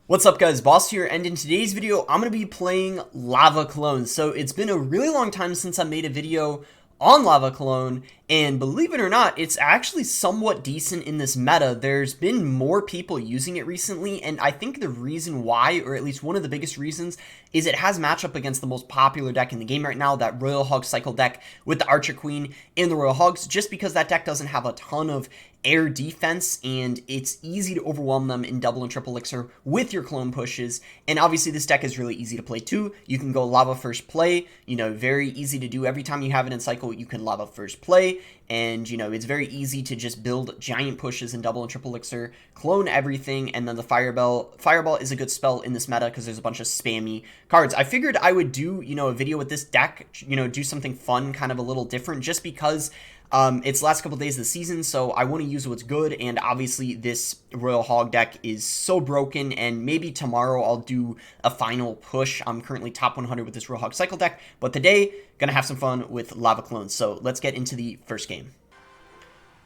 What's up guys, Boss here, and in today's video, I'm going to be playing Lava Clone. So it's been a really long time since I made a video on Lava Clone, and believe it or not, it's actually somewhat decent in this meta. There's been more people using it recently, and I think the reason why, or at least one of the biggest reasons, is it has matchup against the most popular deck in the game right now, that Royal Hog Cycle deck with the Archer Queen and the Royal Hogs, just because that deck doesn't have a ton of air defense, and it's easy to overwhelm them in double and triple elixir with your clone pushes. And obviously this deck is really easy to play too. You can go lava first play, very easy to do. Every time you have it in cycle, you can lava first play, and it's very easy to just build giant pushes in double and triple elixir, clone everything, and then the fireball is a good spell in this meta because there's a bunch of spammy cards. I figured I would do a video with this deck, do something fun, kind of a little different, just because it's the last couple days of the season, so I want to use what's good, and obviously this Royal Hog deck is so broken, and maybe tomorrow I'll do a final push. I'm currently top 100 with this Royal Hog Cycle deck, but today, gonna have some fun with Lava Clones, so let's get into the first game.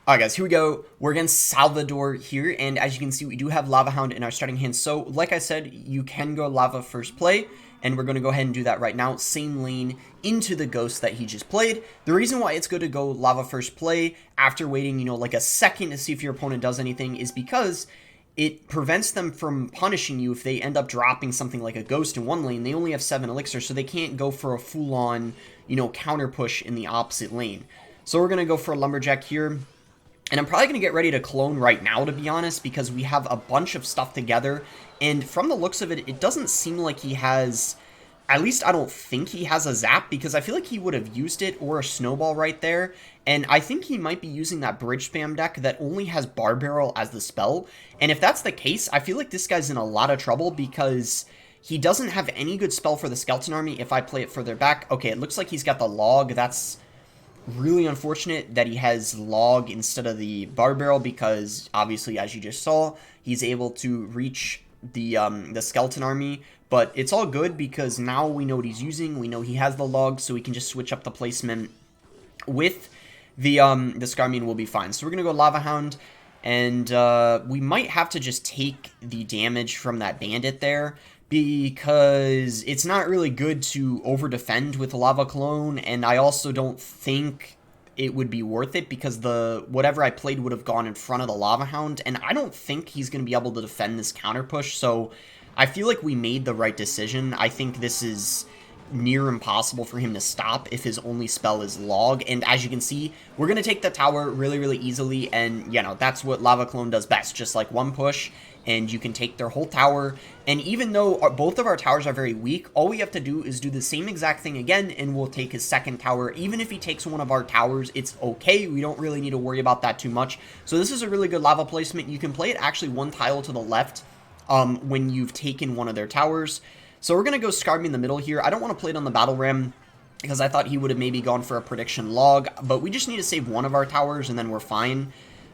Alright guys, here we go. We're against Salvador here, and as you can see, we do have Lava Hound in our starting hand. So, like I said, you can go Lava first play, and we're going to go ahead and do that right now. Same lane into the Ghost that he just played. The reason why it's good to go Lava first play after waiting, like a second to see if your opponent does anything is because it prevents them from punishing you if they end up dropping something like a Ghost in one lane. They only have 7 elixir, so they can't go for a full-on, counter push in the opposite lane. So we're going to go for a Lumberjack here. And I'm probably going to get ready to clone right now, to be honest, because we have a bunch of stuff together. And from the looks of it, it doesn't seem like he has, at least I don't think he has a Zap, because I feel like he would have used it or a Snowball right there. And I think he might be using that Bridge Spam deck that only has Bar Barrel as the spell. And if that's the case, I feel like this guy's in a lot of trouble because he doesn't have any good spell for the Skeleton Army if I play it further back. Okay, it looks like he's got the Log. That's really unfortunate that he has Log instead of the Bar Barrel, because obviously, as you just saw, he's able to reach the Skeleton Army. But it's all good because now we know what he's using. We know he has the Log, so we can just switch up the placement with the Skarmy and we'll be fine. So we're gonna go Lava Hound, and we might have to just take the damage from that Bandit there, because it's not really good to over-defend with Lava Clone, and I also don't think it would be worth it because whatever I played would have gone in front of the Lava Hound, and I don't think he's going to be able to defend this counter push, so I feel like we made the right decision. I think this is near impossible for him to stop if his only spell is Log, and as you can see, we're going to take the tower really, really easily, and, that's what Lava Clone does best, just like one push, and you can take their whole tower. And even though both of our towers are very weak, all we have to do is do the same exact thing again, and we'll take his second tower. Even if he takes one of our towers, it's okay. We don't really need to worry about that too much. So this is a really good lava placement. You can play it actually one tile to the left when you've taken one of their towers. So we're going to go Skarmy in the middle here. I don't want to play it on the Battle Ram because I thought he would have maybe gone for a prediction Log, but we just need to save one of our towers and then we're fine.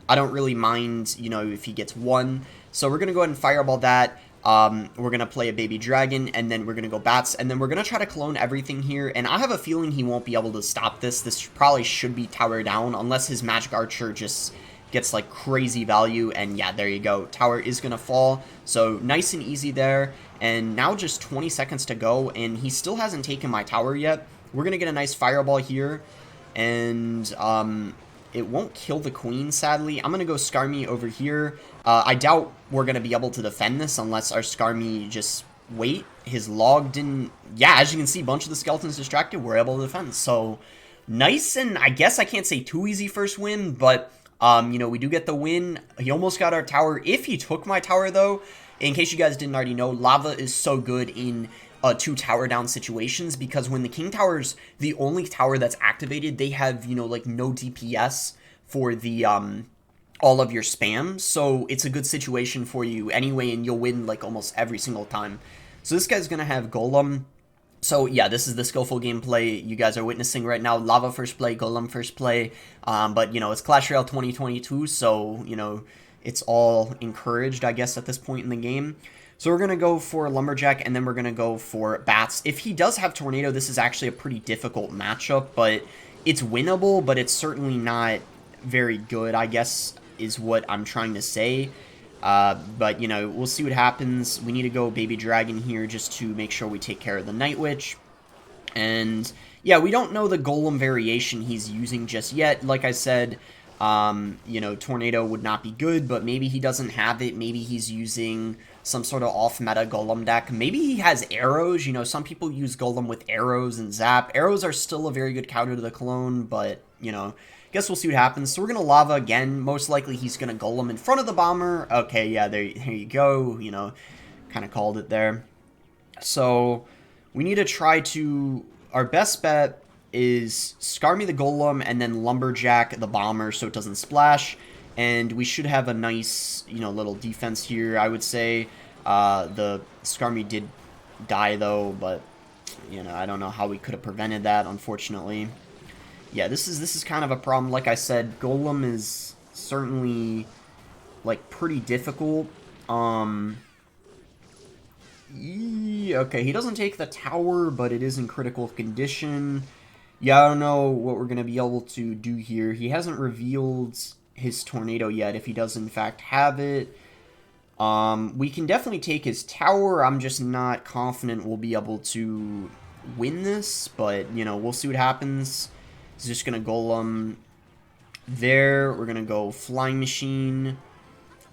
I don't really mind, if he gets one. So we're going to go ahead and Fireball that. We're going to play a Baby Dragon, and then we're going to go Bats, and then we're going to try to clone everything here, and I have a feeling he won't be able to stop this. This probably should be Tower down, unless his Magic Archer just gets, like, crazy value, and yeah, there you go. Tower is going to fall, so nice and easy there, and now just 20 seconds to go, and he still hasn't taken my tower yet. We're going to get a nice Fireball here, and it won't kill the Queen, sadly. I'm going to go Skarmy over here. I doubt we're going to be able to defend this unless our Skarmy just wait. His Log didn't... Yeah, as you can see, a bunch of the Skeletons distracted. We're able to defend. So, nice, and I guess I can't say too easy first win, but, we do get the win. He almost got our tower. If he took my tower, though, in case you guys didn't already know, Lava is so good in 2 tower down situations, because when the King Tower's the only tower that's activated, they have, like no DPS for the, all of your spam, so it's a good situation for you anyway, and you'll win, like, almost every single time. So this guy's gonna have Golem. So yeah, this is the skillful gameplay you guys are witnessing right now. Lava first play, Golem first play, but, it's Clash Royale 2022, so, it's all encouraged, I guess, at this point in the game. So we're going to go for Lumberjack, and then we're going to go for Bats. If he does have Tornado, this is actually a pretty difficult matchup, but it's winnable, but it's certainly not very good, I guess, is what I'm trying to say. But, you know, we'll see what happens. We need to go Baby Dragon here just to make sure we take care of the Night Witch. And, yeah, we don't know the Golem variation he's using just yet. Like I said, you know, Tornado would not be good, but maybe he doesn't have it. Maybe he's using some sort of off-meta Golem deck. Maybe he has arrows. You know, some people use Golem with arrows and zap. Arrows are still a very good counter to the clone, but, you know, guess we'll see what happens. So we're going to Lava again. Most likely he's going to Golem in front of the Bomber. Okay, yeah, there you go. You know, kind of called it there. So we need to try to... Our best bet is Skarmy the Golem and then Lumberjack the Bomber so it doesn't splash. And we should have a nice, you know, little defense here, I would say. The Skarmy did die, though, but, you know, I don't know how we could have prevented that, unfortunately. Yeah, this is kind of a problem. Like I said, Golem is certainly, like, pretty difficult. Okay, he doesn't take the tower, but it is in critical condition. Yeah, I don't know what we're going to be able to do here. He hasn't revealed his Tornado yet, if he does in fact have it. We can definitely take his tower. I'm just not confident we'll be able to win this, but, you know, we'll see what happens. He's just going to Golem there. We're going to go Flying Machine,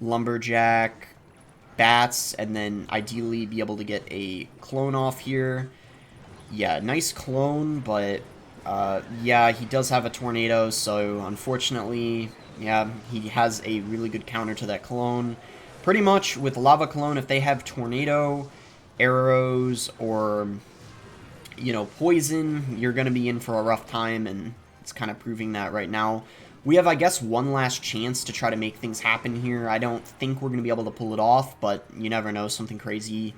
Lumberjack, Bats, and then ideally be able to get a clone off here. Yeah, nice clone, but yeah, he does have a Tornado, so unfortunately, yeah, he has a really good counter to that clone. Pretty much with Lava Clone, if they have Tornado, arrows, or, you know, poison, you're going to be in for a rough time, and it's kind of proving that right now. We have, I guess, one last chance to try to make things happen here. I don't think we're going to be able to pull it off, but you never know. Something crazy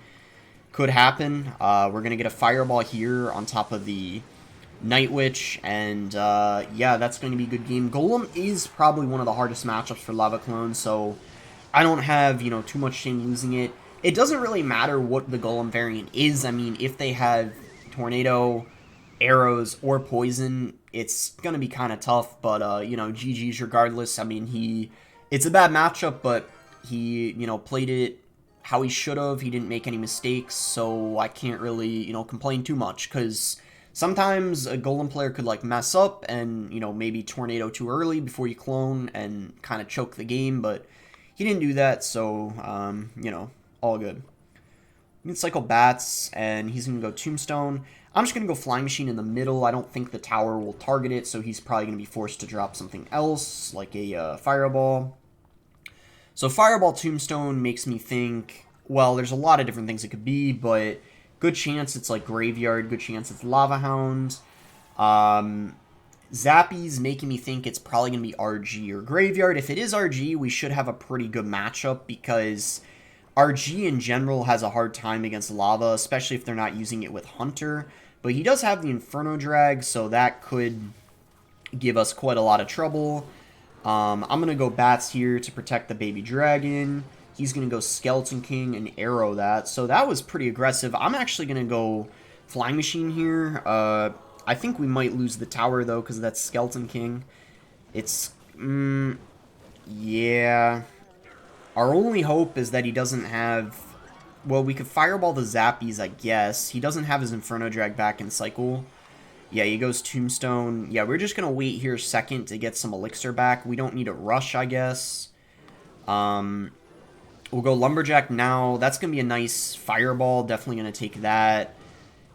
could happen. We're going to get a Fireball here on top of the Night Witch, and yeah, that's going to be a good game. Golem is probably one of the hardest matchups for Lava Clone, so I don't have, you know, too much shame losing it. It doesn't really matter what the Golem variant is. I mean, if they have Tornado, arrows, or poison, it's going to be kind of tough, but, you know, GG's regardless. I mean, it's a bad matchup, but he, you know, played it how he should have. He didn't make any mistakes, so I can't really, you know, complain too much, because sometimes a Golem player could, like, mess up and, you know, maybe Tornado too early before you clone and kind of choke the game, but he didn't do that, so, you know, all good. We can cycle Bats, and he's going to go Tombstone. I'm just going to go Flying Machine in the middle. I don't think the tower will target it, so he's probably going to be forced to drop something else, like a Fireball. So Fireball Tombstone makes me think, well, there's a lot of different things it could be, but good chance it's like Graveyard, good chance it's Lava Hound. Zappy's making me think it's probably going to be RG or Graveyard. If it is RG, we should have a pretty good matchup, because RG in general has a hard time against Lava, especially if they're not using it with Hunter. But he does have the Inferno Drag, so that could give us quite a lot of trouble. I'm going to go Bats here to protect the Baby Dragon. He's going to go Skeleton King and arrow that. So that was pretty aggressive. I'm actually going to go Flying Machine here. I think we might lose the tower, though, because that's Skeleton King. It's... yeah. Our only hope is that he doesn't have... Well, we could Fireball the Zappies, I guess. He doesn't have his Inferno Drag back in cycle. Yeah, he goes Tombstone. Yeah, we're just going to wait here a second to get some Elixir back. We don't need a rush, I guess. We'll go Lumberjack now. That's going to be a nice Fireball. Definitely going to take that.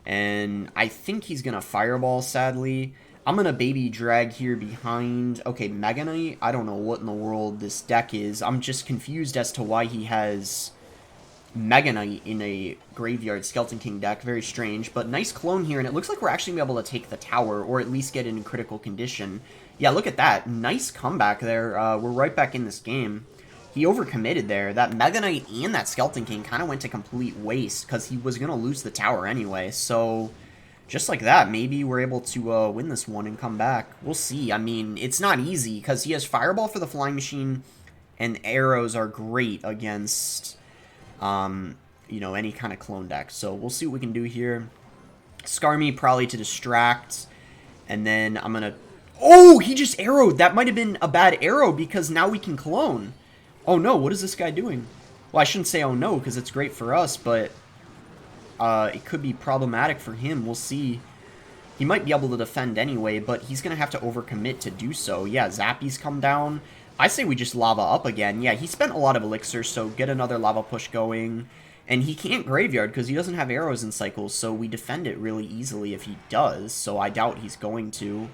And I think he's going to Fireball, sadly. I'm going to Baby Drag here behind... Okay, Mega Knight? I don't know what in the world this deck is. I'm just confused as to why he has Mega Knight in a Graveyard Skeleton King deck. Very strange. But nice clone here, and it looks like we're actually going to be able to take the tower, or at least get it in critical condition. Yeah, look at that. Nice comeback there. We're right back in this game. He overcommitted there. That Mega Knight and that Skeleton King kind of went to complete waste, because he was going to lose the tower anyway. So, just like that, maybe we're able to win this one and come back. We'll see. I mean, it's not easy, because he has Fireball for the Flying Machine, and arrows are great against, you know, any kind of clone deck. So, we'll see what we can do here. Skarmy probably to distract, and then I'm going to... Oh, he just arrowed! That might have been a bad arrow, because now we can clone. Oh no, what is this guy doing? Well, I shouldn't say oh no, because it's great for us, but it could be problematic for him. We'll see. He might be able to defend anyway, but he's going to have to overcommit to do so. Yeah, Zappy's come down. I say we just lava up again. Yeah, he spent a lot of elixir, so get another lava push going. And he can't graveyard because he doesn't have arrows in cycles, so we defend it really easily if he does, so I doubt he's going to.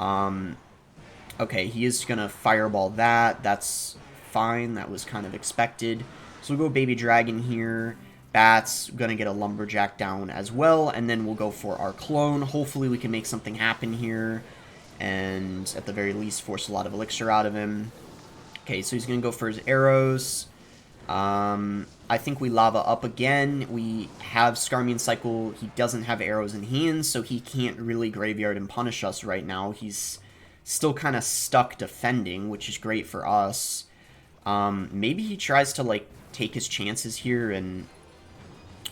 Okay, he is going to fireball that. That's fine. That was kind of expected. So we'll go Baby Dragon here. Bats, gonna get a Lumberjack down as well, and then we'll go for our clone. Hopefully we can make something happen here, and at the very least force a lot of elixir out of him. Okay, so he's gonna go for his arrows. I think we lava up again. We have Skarmian Cycle. He doesn't have arrows in hand, so he can't really graveyard and punish us right now. He's still kind of stuck defending, which is great for us. Maybe he tries to, like, take his chances here and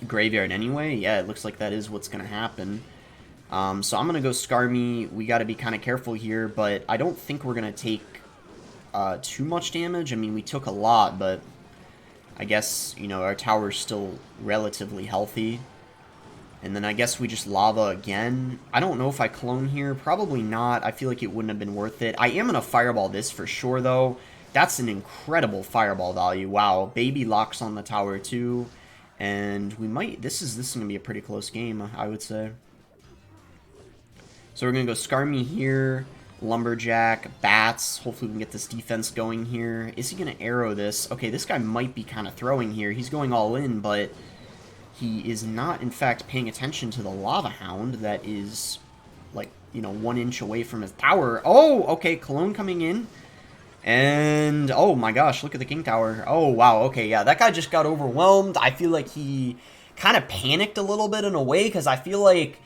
graveyard anyway. Yeah, it looks like that is what's going to happen. So I'm going to go Skarmy. We got to be kind of careful here, but I don't think we're going to take too much damage. I mean, we took a lot, but I guess, you know, our tower's still relatively healthy. And then I guess we just lava again. I don't know if I clone here. Probably not. I feel like it wouldn't have been worth it. I am going to fireball this for sure, though. That's an incredible fireball value. Wow. Baby locks on the tower, too. And we might... This is going to be a pretty close game, I would say. So we're going to go Skarmy here. Lumberjack. Bats. Hopefully we can get this defense going here. Is he going to arrow this? Okay, this guy might be kind of throwing here. He's going all in, but he is not, in fact, paying attention to the Lava Hound that is, like, you know, 1 inch away from his tower. Oh, okay, Cologne coming in. And, oh my gosh, look at the King Tower. Oh, wow, okay, yeah, that guy just got overwhelmed. I feel like he kind of panicked a little bit in a way, because I feel like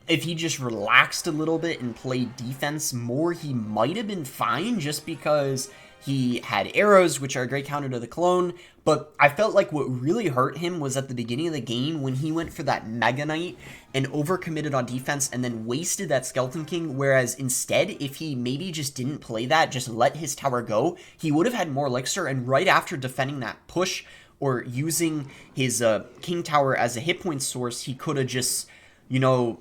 if he just relaxed a little bit and played defense more, he might have been fine, just because he had arrows, which are a great counter to the clone. But I felt like what really hurt him was at the beginning of the game when he went for that Mega Knight and overcommitted on defense and then wasted that Skeleton King, whereas instead, if he maybe just didn't play that, just let his tower go, he would have had more elixir, and right after defending that push or using his King Tower as a hit point source, he could have just, you know,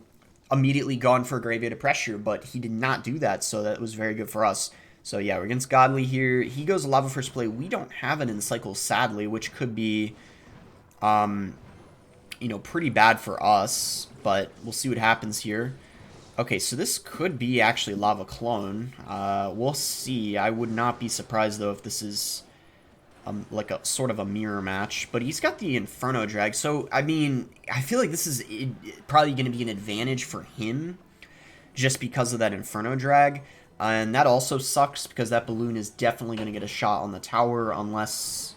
immediately gone for a Graveyard Pressure, but he did not do that, so that was very good for us. So yeah, we're against Godly here. He goes Lava First Play. We don't have an Encycle, sadly, which could be, you know, pretty bad for us, but we'll see what happens here. Okay, so this could be actually Lava Clone. We'll see. I would not be surprised, though, if this is like a sort of a mirror match. But he's got the Inferno Drag, so, I mean, I feel like this is probably going to be an advantage for him just because of that Inferno Drag. And that also sucks because that balloon is definitely going to get a shot on the tower unless...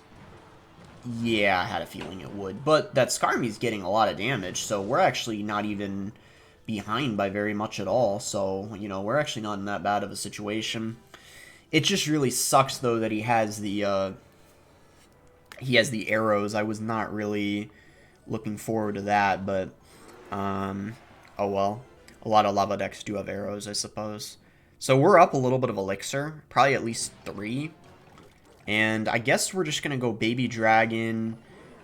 Yeah, I had a feeling it would. But that Skarmy's getting a lot of damage, so we're actually not even behind by very much at all. So, you know, we're actually not in that bad of a situation. It just really sucks, though, that he has the arrows. I was not really looking forward to that, but, oh well. A lot of lava decks do have arrows, I suppose. So we're up a little bit of elixir, probably at least 3. And I guess we're just going to go Baby Dragon,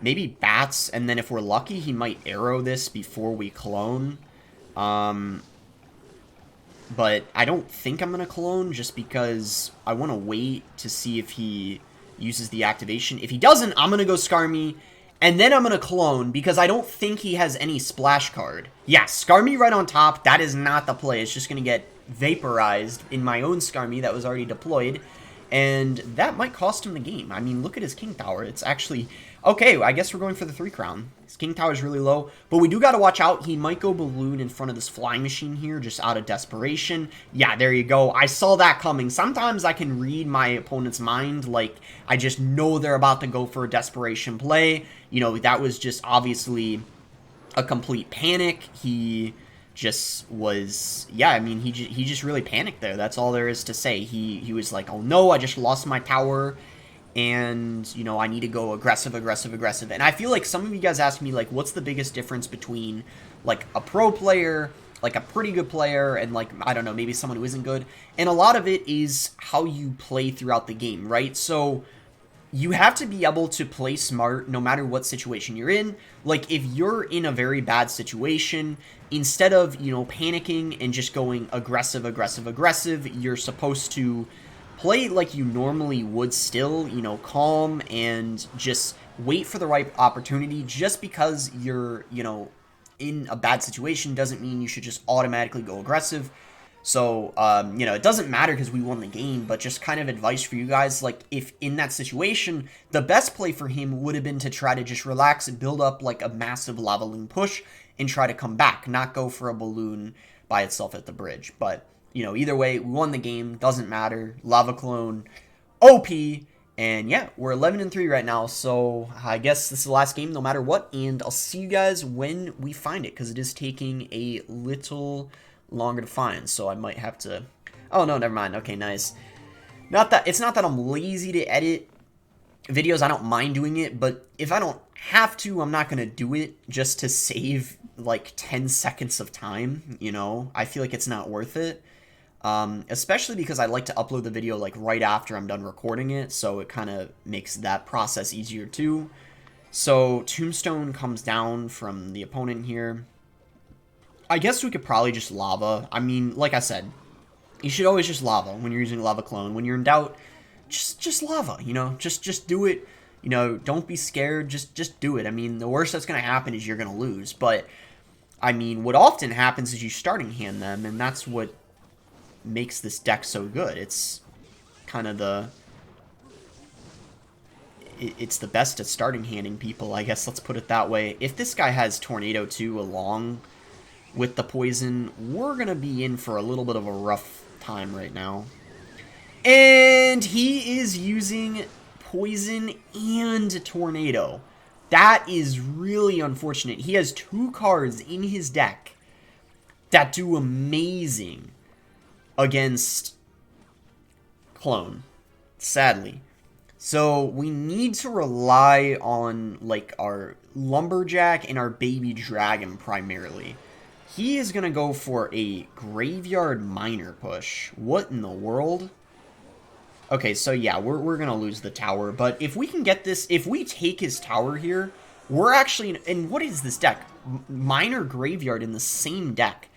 maybe Bats, and then if we're lucky, he might arrow this before we clone. But I don't think I'm going to clone just because I want to wait to see if he uses the activation. If he doesn't, I'm going to go Skarmy, and then I'm going to clone because I don't think he has any splash card. Yeah, Skarmy right on top, that is not the play. It's just going to get vaporized in my own Skarmy that was already deployed, and that might cost him the game. I mean, look at his King Tower. It's actually... Okay, I guess we're going for the 3 crown. His King Tower is really low, but we do got to watch out. He might go Balloon in front of this Flying Machine here, just out of desperation. Yeah, there you go. I saw that coming. Sometimes I can read my opponent's mind, like, I just know they're about to go for a desperation play. You know, that was just obviously a complete panic. He just was, yeah, I mean, he just really panicked there. That's all there is to say. He was like, oh no, I just lost my tower, and, you know, I need to go aggressive, aggressive, aggressive. And I feel like some of you guys ask me, like, what's the biggest difference between, like, a pro player, like, a pretty good player, and, like, I don't know, maybe someone who isn't good? And a lot of it is how you play throughout the game, right? So you have to be able to play smart no matter what situation you're in. Like, if you're in a very bad situation, instead of, you know, panicking and just going aggressive, you're supposed to play like you normally would still, you know, calm and just wait for the right opportunity. Just because you're, you know, in a bad situation doesn't mean you should just automatically go aggressive. So, you know, it doesn't matter because we won the game, but just kind of advice for you guys, like, if in that situation, the best play for him would have been to try to just relax and build up, like, a massive lava loon push and try to come back, not go for a balloon by itself at the bridge. But, you know, either way, we won the game, doesn't matter, lava clone, OP, and yeah, we're 11-3 right now, so I guess this is the last game no matter what, and I'll see you guys when we find it, because it is taking a little longer to find, so I might have to... Oh, no, never mind. Okay, nice. It's not that I'm lazy to edit videos. I don't mind doing it, but if I don't have to, I'm not going to do it just to save, like, 10 seconds of time, you know? I feel like it's not worth it, especially because I like to upload the video, like, right after I'm done recording it, so it kind of makes that process easier, too. So, Tombstone comes down from the opponent here. I guess we could probably just lava. I mean, like I said, you should always just lava when you're using lava clone. When you're in doubt, just lava, you know? Just do it. You know, don't be scared. Just do it. I mean, the worst that's going to happen is you're going to lose. But, I mean, what often happens is you starting hand them, and that's what makes this deck so good. It's kind of the... It's the best at starting handing people, I guess. Let's put it that way. If this guy has Tornado, too, along with the poison, we're going to be in for a little bit of a rough time right now. And he is using poison and tornado. That is really unfortunate. He has 2 cards in his deck that do amazing against clone, sadly. So we need to rely on, like, our lumberjack and our baby dragon primarily. He is going to go for a graveyard miner push. What in the world? Okay, so yeah, we're going to lose the tower. But if we can get this, if we take his tower here, we're actually... And what is this deck? Miner graveyard in the same deck.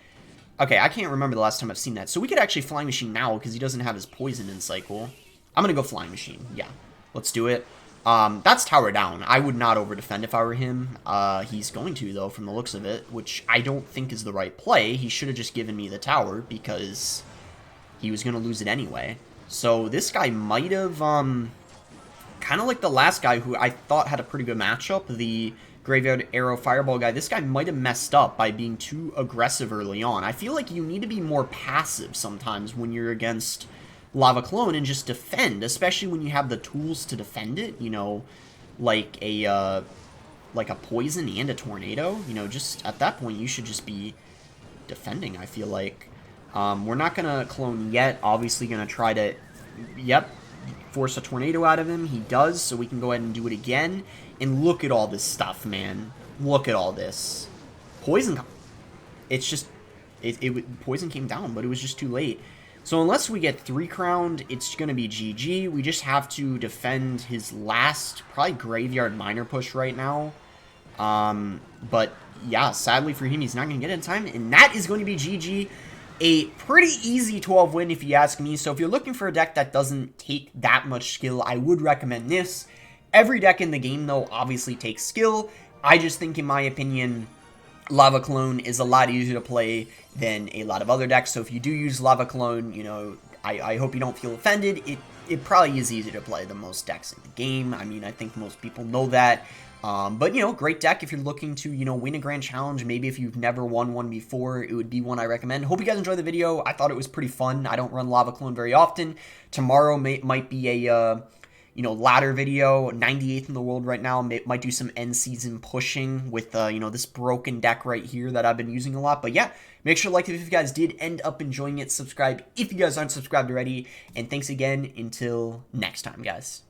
Okay, I can't remember the last time I've seen that. So we could actually Flying Machine now because he doesn't have his poison in cycle. I'm going to go Flying Machine. Yeah, let's do it. That's tower down. I would not over-defend if I were him. He's going to, though, from the looks of it, which I don't think is the right play. He should have just given me the tower, because he was going to lose it anyway. So this guy might have, kind of like the last guy who I thought had a pretty good matchup, the Graveyard Arrow Fireball guy. This guy might have messed up by being too aggressive early on. I feel like you need to be more passive sometimes when you're against Lava Clone and just defend, especially when you have the tools to defend it, you know, like a poison and a tornado. You know, just at that point you should just be defending, I feel like. We're not gonna clone yet, obviously gonna try to, yep, force a tornado out of him. He does, so we can go ahead and do it again. And look at all this stuff, man. Look at all this. Poison, it's just, poison came down, but it was just too late. So unless we get 3-crowned, it's going to be GG. We just have to defend his last, probably graveyard miner push right now. But yeah, sadly for him, he's not going to get it in time. And that is going to be GG. A pretty easy 12 win if you ask me. So if you're looking for a deck that doesn't take that much skill, I would recommend this. Every deck in the game, though, obviously takes skill. I just think, in my opinion, Lava Clone is a lot easier to play than a lot of other decks. So if you do use Lava Clone, you know, I hope you don't feel offended. It probably is easier to play than most decks in the game. I mean, I think most people know that. But, you know, great deck if you're looking to, you know, win a grand challenge. Maybe if you've never won one before, it would be one I recommend. Hope you guys enjoyed the video. I thought it was pretty fun. I don't run Lava Clone very often. Tomorrow might be a... you know, ladder video, 98th in the world right now. Might do some end season pushing with, you know, this broken deck right here that I've been using a lot. But yeah, make sure to like it if you guys did end up enjoying it. Subscribe if you guys aren't subscribed already. And thanks again until next time, guys.